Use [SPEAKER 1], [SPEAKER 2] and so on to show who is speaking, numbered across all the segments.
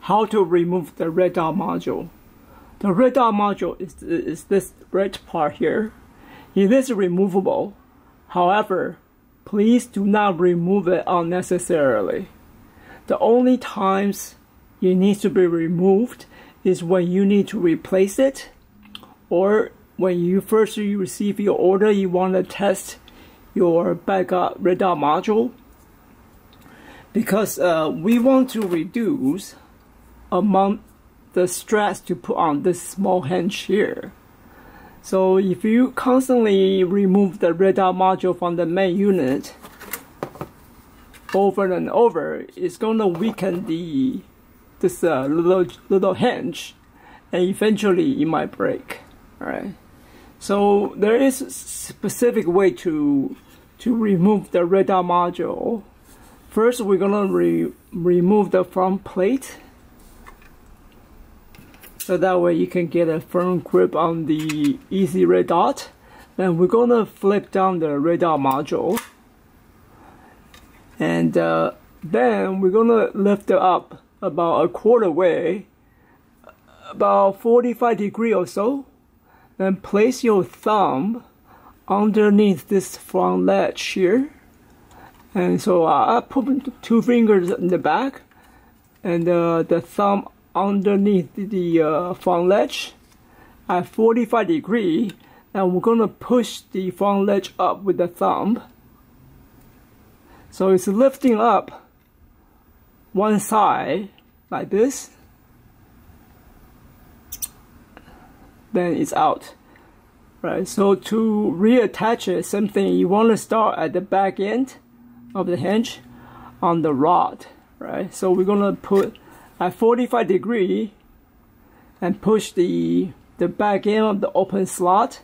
[SPEAKER 1] how to remove the red dot module. The red dot module is this red part here. It is removable. However, please do not remove it unnecessarily. The only times it needs to be removed is when you need to replace it, or when you first receive your order, you want to test your backup red dot module, because we want to reduce amount the stress to put on this small hinge here. So if you constantly remove the red dot module from the main unit over and over, it's going to weaken this little hinge, and eventually it might break. All right. So there is a specific way to remove the red dot module. First, we're gonna remove the front plate, so that way you can get a firm grip on the easy red dot. Then we're gonna flip down the red dot module, and then we're gonna lift it up about a quarter way, about 45 degrees or so. Then place your thumb underneath this front ledge here. And so I put 2 fingers in the back, and the thumb underneath the front ledge at 45 degrees. And we're gonna push the front ledge up with the thumb. So it's lifting up one side like this, then it's out. Right, so to reattach it, same thing, you want to start at the back end of the hinge on the rod, right? So we're gonna put at 45 degrees and push the back end of the open slot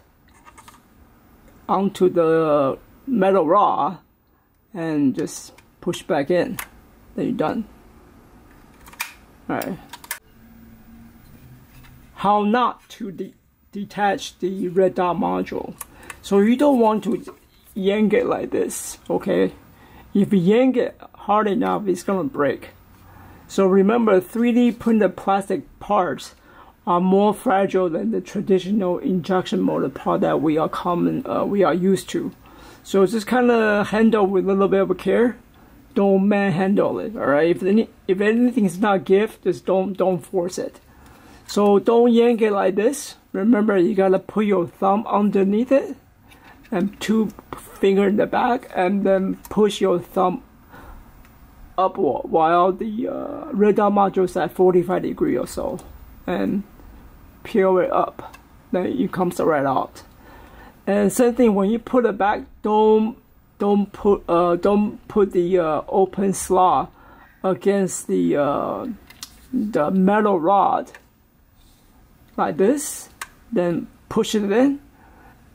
[SPEAKER 1] onto the metal rod and just push back in. Then you're done. All right. How not to detach the red dot module. So you don't want to yank it like this, okay? If you yank it hard enough, it's gonna break. So remember, 3D printed plastic parts are more fragile than the traditional injection molded part that we are used to. So just kind of handle with a little bit of care. Don't manhandle it, all right? If anything is not give, just don't force it. So don't yank it like this. Remember, you gotta put your thumb underneath it and 2 fingers in the back, and then push your thumb upward while the red dot module is at 45 degrees or so, and peel it up. Then it comes right out. And same thing, when you put it back, don't put the open slot against the metal rod like this. Then push it in,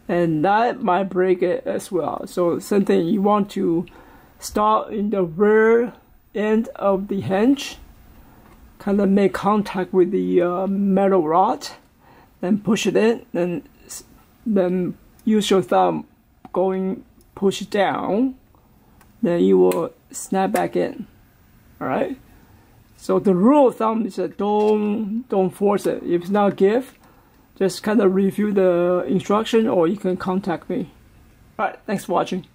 [SPEAKER 1] and that might break it as well. So same thing, you want to start in the rear end of the hinge, kind of make contact with the metal rod, then push it in, and then use your thumb push down, then you will snap back in. All right. So the rule of thumb is that don't force it. If it's not give, just kind of review the instruction, or you can contact me. Alright, thanks for watching.